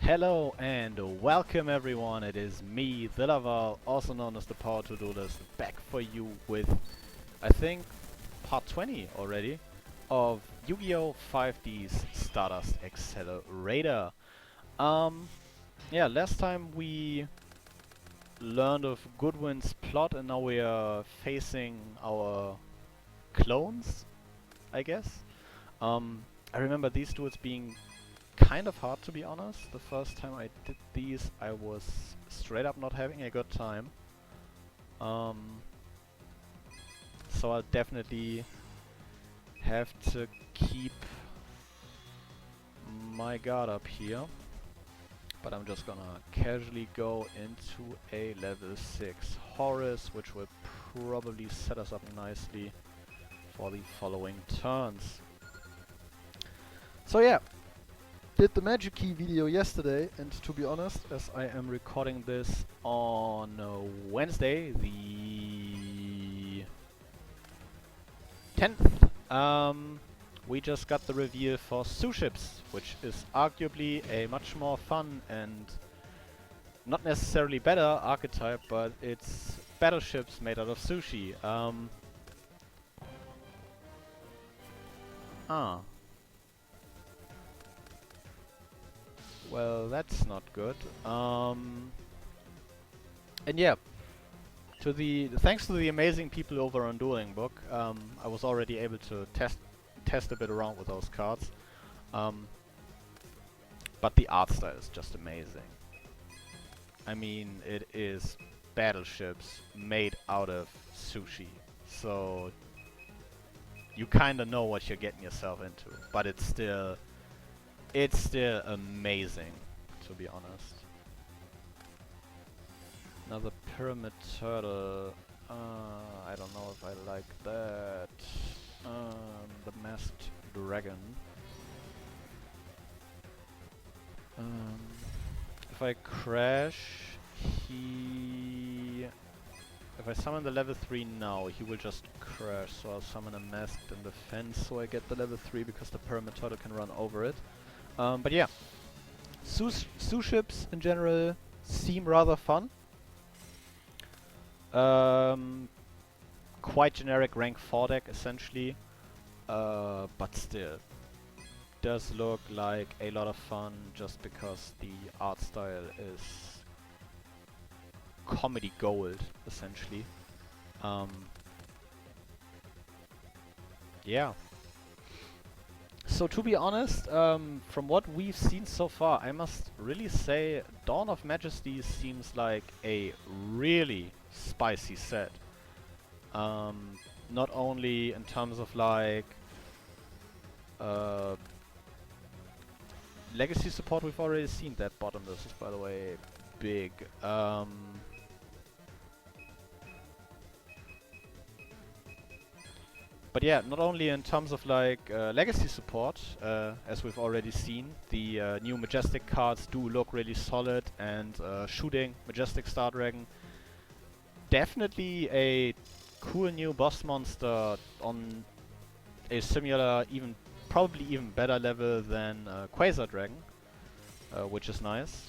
Hello and welcome everyone, it is me, TheLaval, also known as the Power to Duelist, back for you with, I think, part 20 already, of Yu-Gi-Oh! 5D's Stardust Accelerator. Yeah, last time we learned of Goodwin's plot and now we are facing our clones, I guess. I remember these duels being kind of hard, to be honest. The first time I did these, I was straight up not having a good time. So I'll definitely have to keep my guard up here. But I'm just gonna casually go into a level 6 Horus, which will probably set us up nicely for the following turns. So yeah, did the Magic Key video yesterday, and to be honest, as I am recording this on Wednesday, the 10th, we just got the reveal for Ships, which is arguably a much more fun and not necessarily better archetype, but it's battleships made out of sushi. Well, that's not good. And yeah, thanks to the amazing people over on Dueling Book, I was already able to test a bit around with those cards. But the art style is just amazing. I mean, it is battleships made out of sushi, so you kinda know what you're getting yourself into. But it's still amazing, to be honest. Another pyramid turtle. I don't know if I like that. The masked dragon. If I crash, if I summon the level 3 now, he will just crash. So I'll summon a masked in defense, so I get the level 3 because the pyramid turtle can run over it. But yeah, ships in general seem rather fun. Quite generic rank 4 deck essentially, but still does look like a lot of fun just because the art style is comedy gold essentially. Yeah. So to be honest, from what we've seen so far, I must really say Dawn of Majesty seems like a really spicy set. Not only in terms of like legacy support, we've already seen that bottomless is by the way big. But yeah, not only in terms of like legacy support, as we've already seen, the new Majestic cards do look really solid, and shooting Majestic Star Dragon, definitely a cool new boss monster on a similar, probably even better level than Quasar Dragon, which is nice.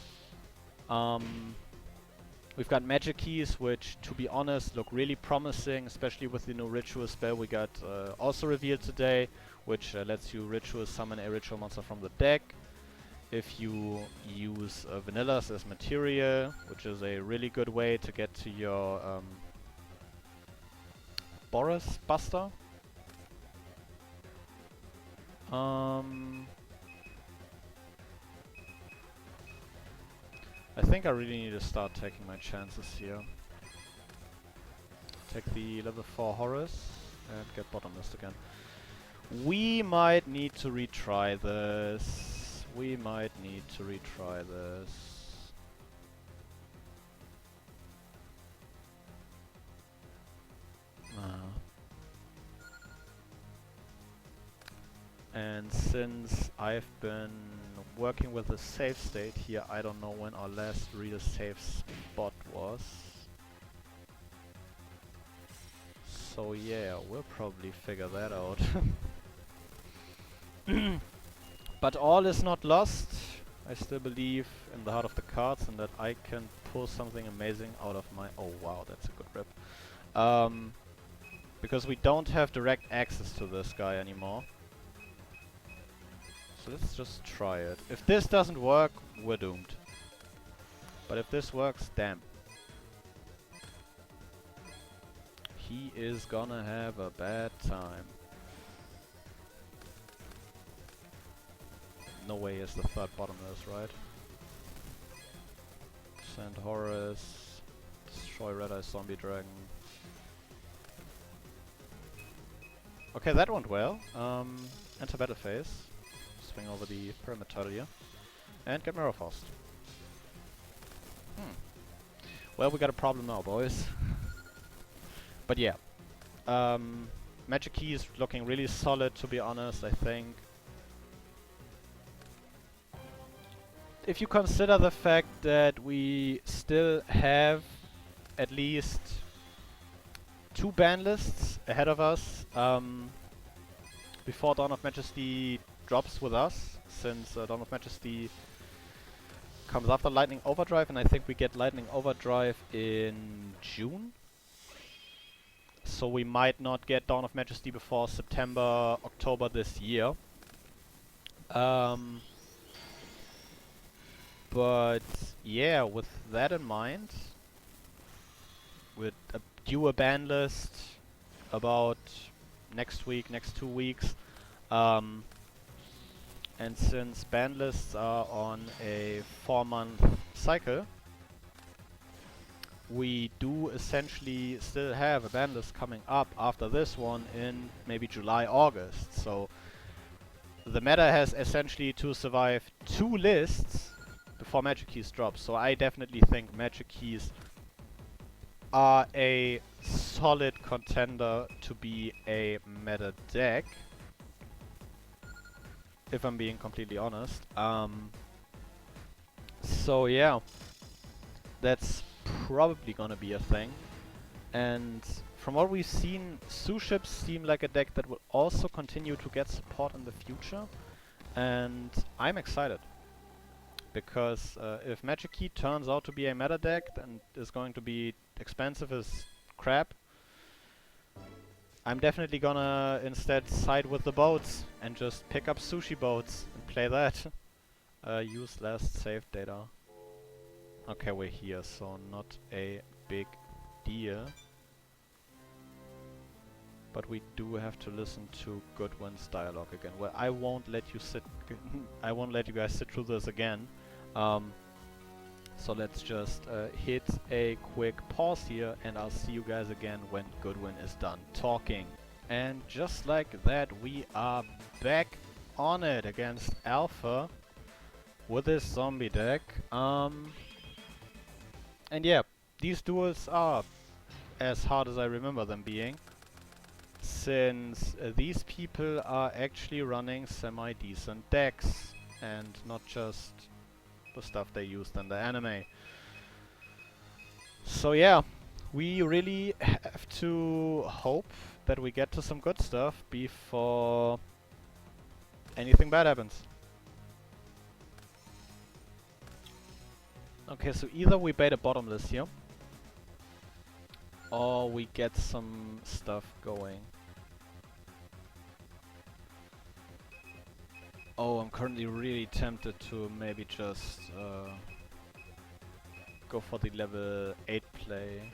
We've got magic keys, which, to be honest, look really promising, especially with the new ritual spell we got also revealed today, which lets you ritual summon a ritual monster from the deck if you use vanillas as material, which is a really good way to get to your Boris Buster. I think I really need to start taking my chances here. Take the level 4 Horus and get bottomless again. We might need to retry this. We might need to retry this. And since I've been working with a save state here, I don't know when our last real save spot was. So yeah, we'll probably figure that out. But all is not lost. I still believe in the heart of the cards and that I can pull something amazing out of my... Oh wow, that's a good rip. Because we don't have direct access to this guy anymore. So let's just try it. If this doesn't work, we're doomed. But if this works, damn. He is gonna have a bad time. No way is the third bottomless, right? Send Horus. Destroy Red Eye Zombie Dragon. Okay, that went well. Enter battle phase. Swing over the Pyramid Turtle here. And get Mirror Frost. Well, we got a problem now, boys. But yeah. Magic Key is looking really solid, to be honest, I think. If you consider the fact that we still have at least 2 ban lists ahead of us before Dawn of Majesty drops with us, since Dawn of Majesty comes after Lightning Overdrive, and I think we get Lightning Overdrive in June. So we might not get Dawn of Majesty before September, October this year. But yeah, with that in mind, we'll do a ban list about next week, next 2 weeks. And since ban lists are on a 4-month cycle, we do essentially still have a ban list coming up after this one in maybe July, August. So the meta has essentially to survive 2 lists before Magic Keys drop. So I definitely think Magic Keys are a solid contender to be a meta deck, if I'm being completely honest. So yeah, that's probably gonna be a thing. And from what we've seen, Suships seem like a deck that will also continue to get support in the future. And I'm excited. Because if Magic Key turns out to be a meta deck and is going to be expensive as crap, I'm definitely gonna instead side with the boats and just pick up sushi boats and play that. Use last saved data. Okay, we're here, so not a big deal. But we do have to listen to Goodwin's dialogue again. Well, I won't let you sit. I won't let you guys sit through this again. So let's just hit a quick pause here, and I'll see you guys again when Goodwin is done talking. And just like that, we are back on it against Alpha with this zombie deck. And yeah, these duels are as hard as I remember them being, since these people are actually running semi-decent decks and not just the stuff they used in the anime. So yeah, we really have to hope that we get to some good stuff before anything bad happens. Okay, so either we bait a bottomless here, or we get some stuff going. Oh, I'm currently really tempted to maybe just go for the level 8 play.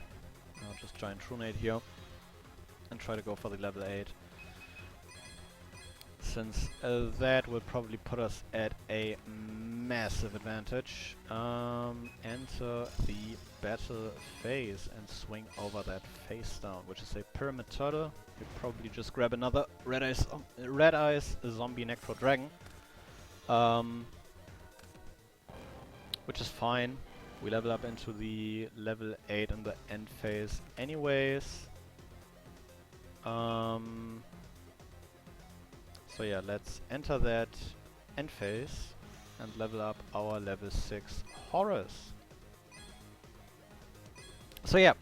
I'll just Giant Runate here and try to go for the level 8. Since that will probably put us at a massive advantage. Enter the battle phase and swing over that face down, which is a Pyramid Turtle. You probably just grab another Red Eyes Zombie Necro Dragon. Which is fine. We level up into the level 8 in the end phase anyways. So yeah, let's enter that end phase and level up our level 6 Horus. So yeah,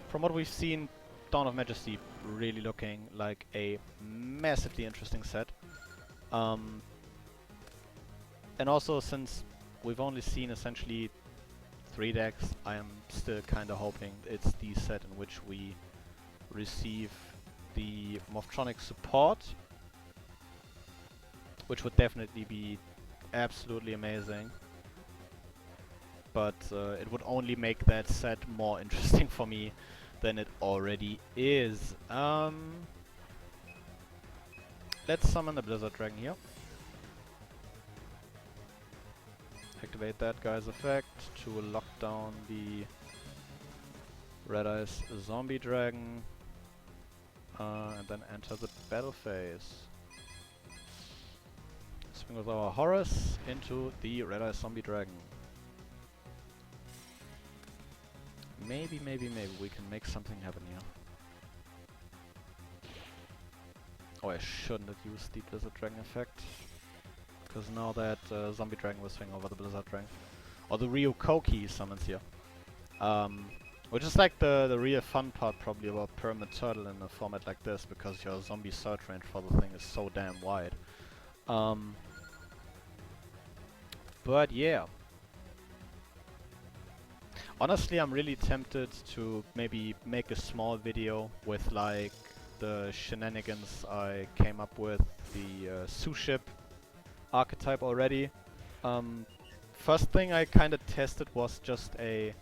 from what we've seen, Dawn of Majesty really looking like a massively interesting set. And also, since we've only seen essentially 3 decks. I am still kinda hoping it's the set in which we receive the Morphtronic support, which would definitely be absolutely amazing. But it would only make that set more interesting for me than it already is. Let's summon the Blizzard Dragon here. Activate that guy's effect to lock down the Red Eyes Zombie Dragon. And then enter the battle phase. Swing with our Horus into the Red Eyes Zombie Dragon. Maybe we can make something happen here. Oh, I shouldn't have used the Blizzard Dragon effect. Because now that Zombie Dragon will swing over the Blizzard Dragon. Or the Ryokoki summons here. Which is like the real fun part probably about Pyramid Turtle in a format like this, because your zombie search range for the thing is so damn wide. But yeah. Honestly, I'm really tempted to maybe make a small video with like the shenanigans I came up with, the Sous-ship archetype already. First thing I kinda tested was just a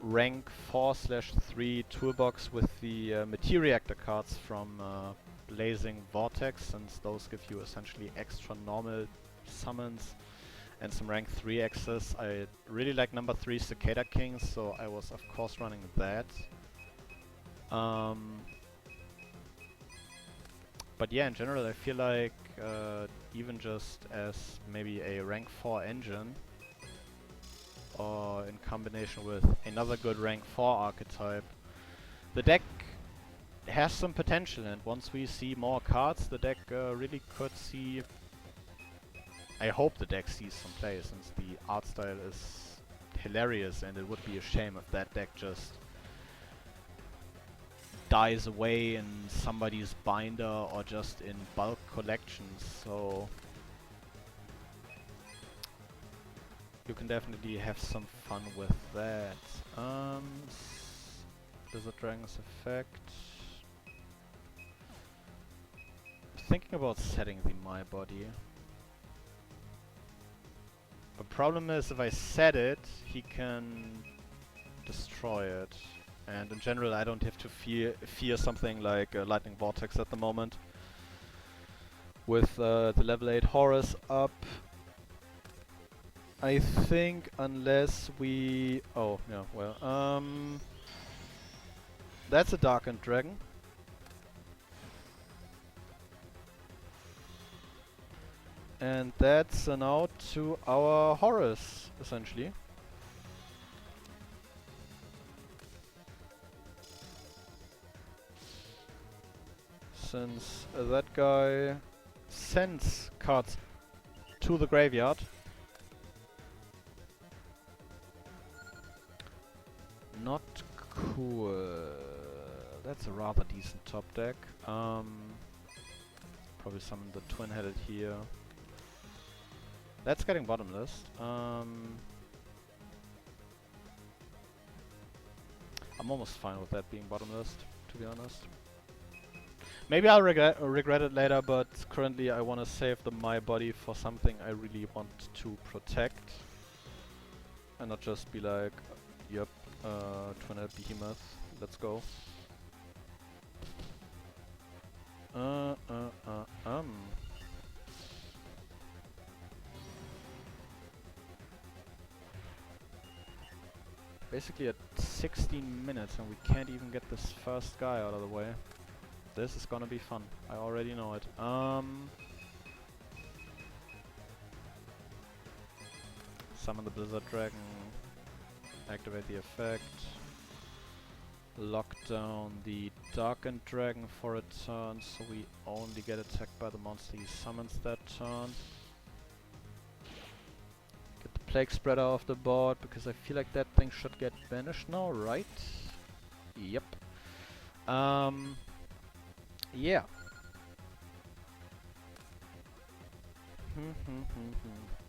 rank 4/3 toolbox with the Materiactor cards from Blazing Vortex, since those give you essentially extra normal summons and some rank 3 access. I really like number 3 Cicada King, so I was of course running that. But yeah, in general I feel like even just as maybe a rank 4 engine, or in combination with another good rank 4 archetype, the deck has some potential, and once we see more cards, the deck really could see... I hope the deck sees some play, since the art style is hilarious, and it would be a shame if that deck just dies away in somebody's binder or just in bulk collections, so you can definitely have some fun with that. Blizzard Dragon's effect. Thinking about setting the My Body. The problem is, if I set it, he can destroy it. And in general, I don't have to fear something like Lightning Vortex at the moment. With the level 8 Horus up, I think, unless we... oh, yeah, well, that's a Darkened Dragon. And that's an out to our Horus, essentially. Since that guy sends cards to the graveyard. Not cool. That's a rather decent top deck. Probably summon the Twin-Headed here. That's getting bottomless. I'm almost fine with that being bottomless, to be honest. Maybe I'll regret it later, but currently I want to save the My Body for something I really want to protect. And not just be like, yep, Twin-Headed Behemoth, let's go. Basically at 16 minutes and we can't even get this first guy out of the way. This is gonna be fun. I already know it. Summon the Blizzard Dragon. Activate the effect. Lock down the Darkened Dragon for a turn, so we only get attacked by the monster he summons that turn. Get the Plague Spreader off the board, because I feel like that thing should get banished now, right? Yep. Yeah.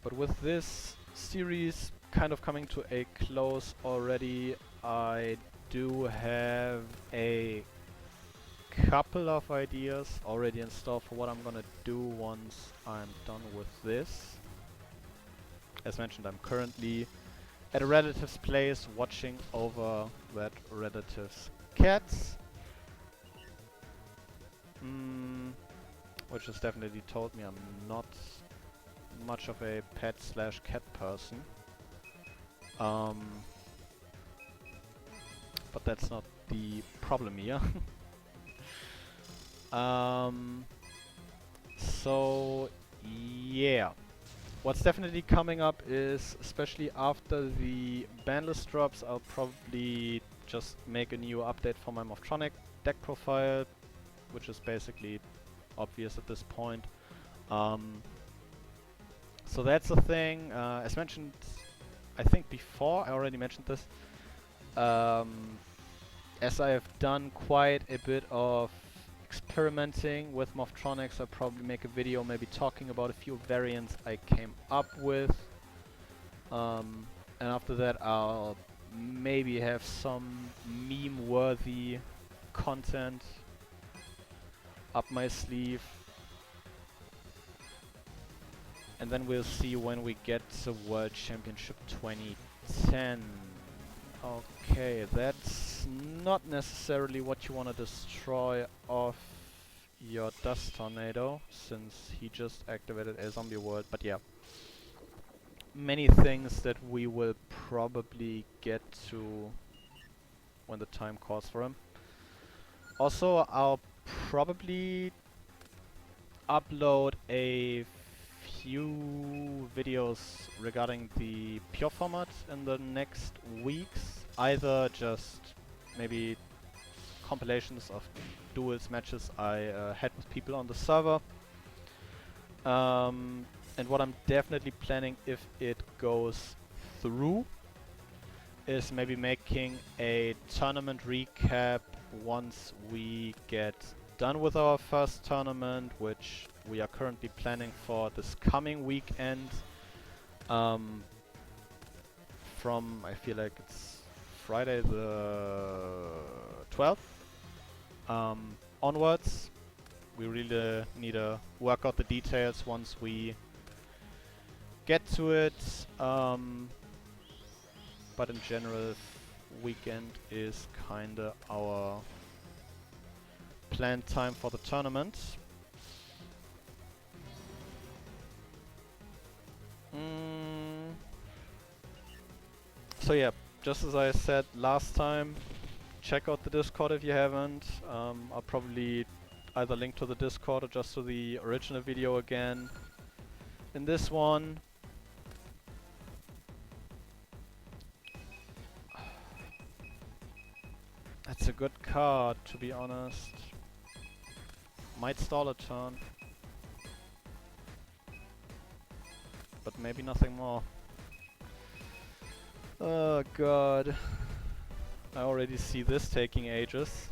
But with this series kind of coming to a close already. I do have a couple of ideas already in store for what I'm gonna do once I'm done with this. As mentioned, I'm currently at a relative's place watching over that relative's cats. Which has definitely told me I'm not much of a pet/cat person. But that's not the problem here. So yeah. What's definitely coming up is, especially after the ban list drops, I'll probably just make a new update for my Mothtronic deck profile, which is basically obvious at this point. So that's the thing. As mentioned, I think before, I already mentioned this, as I have done quite a bit of experimenting with Mothtronics, I'll probably make a video maybe talking about a few variants I came up with. And after that I'll maybe have some meme-worthy content up my sleeve. And then we'll see when we get to World Championship 2010. Okay, that's not necessarily what you want to destroy off your Dust Tornado, since he just activated a zombie world, but yeah. Many things that we will probably get to when the time calls for him. Also, I'll probably upload a few videos regarding the pure format in the next weeks. Either just maybe compilations of Duels matches I had with people on the server. And what I'm definitely planning, if it goes through, is maybe making a tournament recap once we get done with our first tournament, which we are currently planning for this coming weekend. From, I feel like it's Friday the 12th onwards. We really need to work out the details once we get to it. But in general, weekend is kinda our planned time for the tournament. So yeah, just as I said last time, check out the Discord if you haven't. I'll probably either link to the Discord or just to the original video again in this one. That's a good card, to be honest. Might stall a turn. But maybe nothing more. Oh god. I already see this taking ages.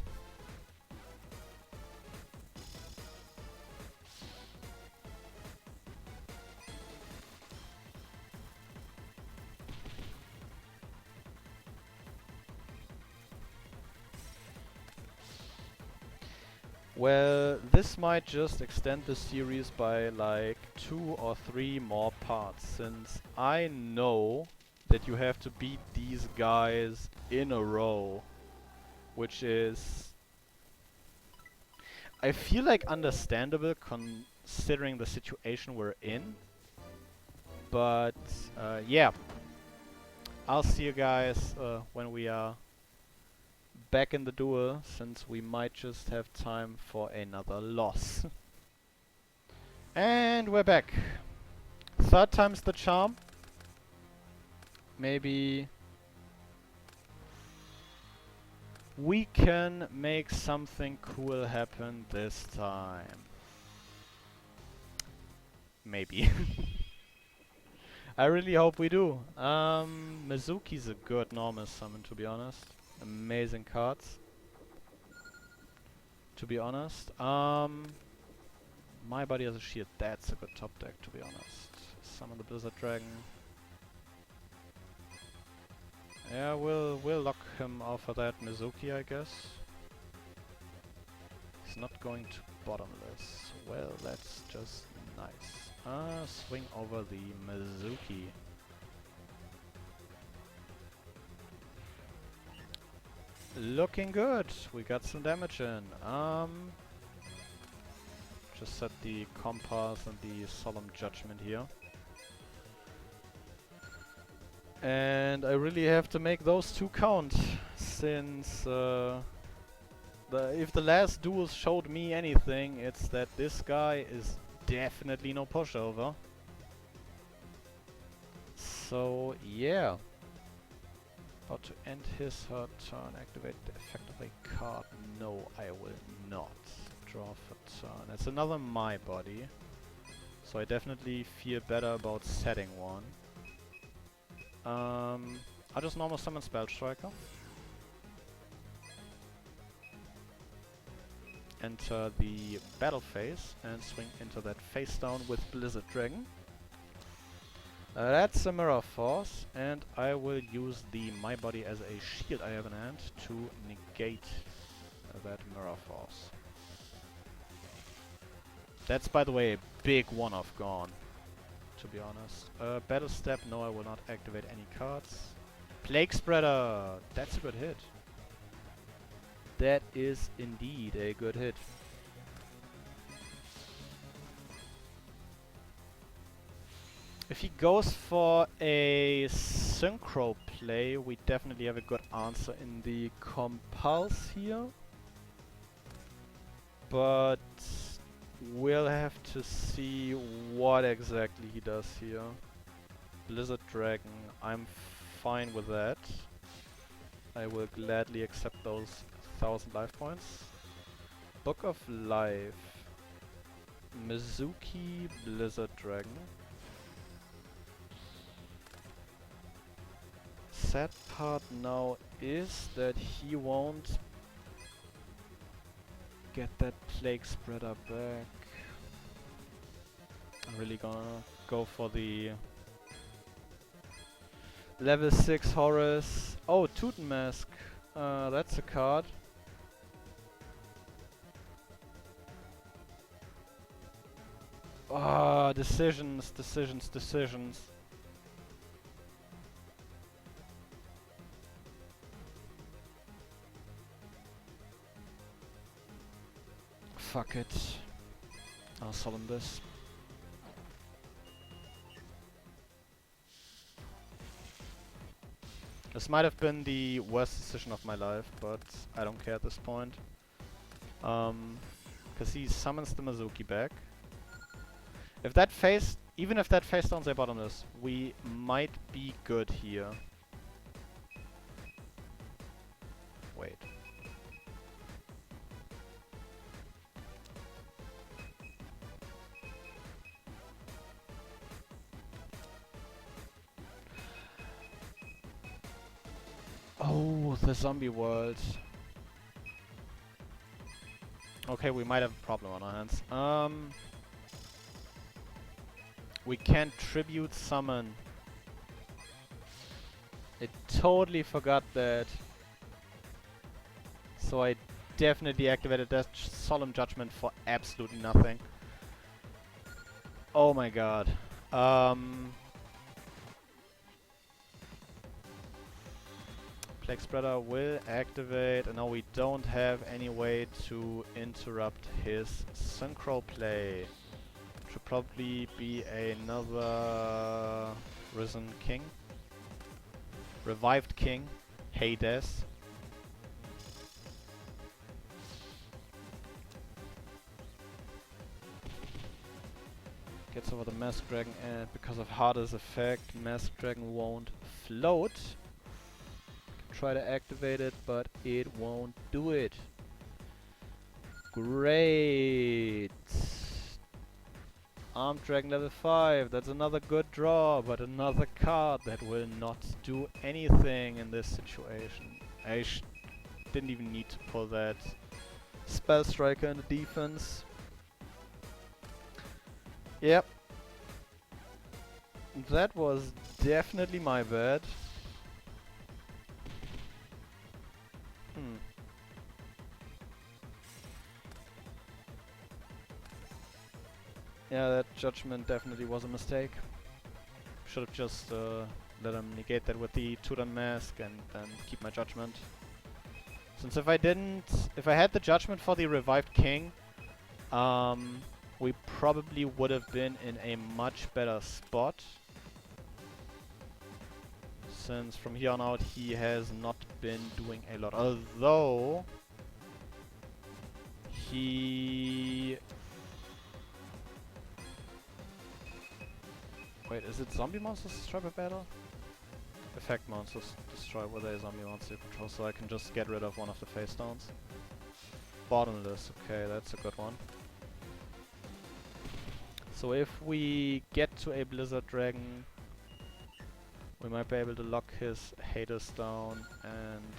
Well, this might just extend the series by like 2 or 3 more parts, since I know that you have to beat these guys in a row, which is, I feel like, understandable considering the situation we're in. But yeah, I'll see you guys when we are back in the duel, since we might just have time for another loss. And we're back. Third time's the charm. Maybe we can make something cool happen this time. Maybe. I really hope we do. Mizuki's a good normal summon, to be honest. Amazing cards, to be honest. My body has a shield. That's a good top deck, to be honest. Summon the Blizzard Dragon. Yeah, we'll lock him off of that Mizuki, I guess. He's not going to bottomless. Well, that's just nice. Swing over the Mizuki. Looking good. We got some damage in. Just set the compass and the solemn judgment here. And I really have to make those two count, since if the last duels showed me anything, it's that this guy is definitely no pushover. So yeah. About to end his her turn, activate the effect of a card. No, I will not. Draw for turn. It's another my body. So I definitely feel better about setting one. I'll just normal summon Spell Striker. Enter the battle phase and swing into that face down with Blizzard Dragon. That's a Mirror Force, and I will use the My Body as a shield I have in hand to negate that Mirror Force. That's, by the way, a big one-off gone, to be honest. Battle Step, no, I will not activate any cards. Plague Spreader, that's a good hit. That is indeed a good hit. If he goes for a synchro play, we definitely have a good answer in the compulse here. But we'll have to see what exactly he does here. Blizzard Dragon, I'm fine with that. I will gladly accept those 1000 life points. Book of Life, Mizuki, Blizzard Dragon. Sad part now is that he won't get that Plague Spreader back. I'm really gonna go for the level 6 Horus. Oh, Tooten Mask. That's a card. Ah, decisions. Fuck it. I'll solemn this. This might have been the worst decision of my life, but I don't care at this point. Because he summons the Mizuki back. If that face, even if that face downs a bottomless, we might be good here. Wait. Oh, the zombie world. Okay, we might have a problem on our hands. We can't tribute summon. I totally forgot that. So I definitely activated that Solemn Judgment for absolutely nothing. Oh my god. Plague Spreader will activate, and now we don't have any way to interrupt his synchro play. Should probably be another Risen King. Revived King. Hades. Gets over the Mask Dragon, and because of Hades' effect, Mask Dragon won't float. Try to activate it, but it won't do it. Great! Armed Dragon level 5, that's another good draw, but another card that will not do anything in this situation. I didn't even need to pull that Spell Striker in the defense. Yep. That was definitely my bad. Hmm. Yeah, that judgment definitely was a mistake. Should have just let him negate that with the Tudor mask and then keep my judgment. Since if I had the judgment for the revived king, we probably would have been in a much better spot. Since from here on out he has not been doing a lot. Although he... Wait, is it zombie monsters destroy by battle? Effect monsters destroy with a zombie monster control, so I can just get rid of one of the face stones. Bottomless, okay, that's a good one. So if we get to a Blizzard Dragon, we might be able to lock his Hades down and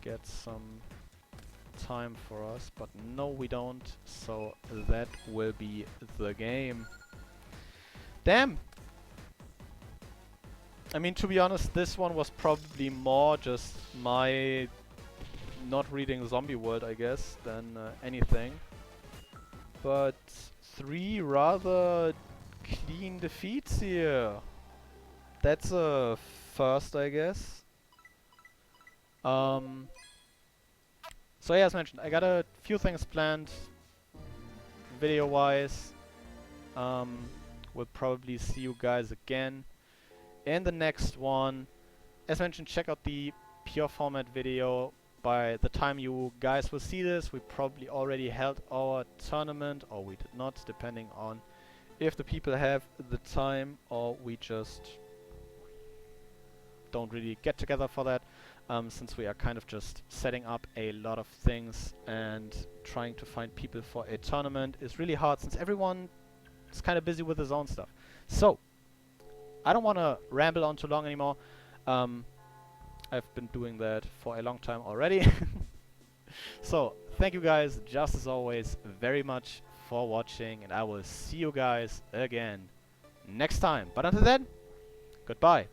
get some time for us, but no we don't, so that will be the game. Damn! I mean, to be honest, this one was probably more just my not reading Zombie World, I guess, than anything. But 3 rather clean defeats here. That's a first, I guess. So yeah, as mentioned, I got a few things planned video-wise. We'll probably see you guys again in the next one. As mentioned, check out the pure format video. By the time you guys will see this, we probably already held our tournament, or we did not, depending on if the people have the time or we just don't really get together for that, since we are kind of just setting up a lot of things, and trying to find people for a tournament is really hard since everyone is kind of busy with his own stuff. So, I don't want to ramble on too long anymore. I've been doing that for a long time already. So, thank you guys, just as always, very much for watching, and I will see you guys again next time. But until then, goodbye.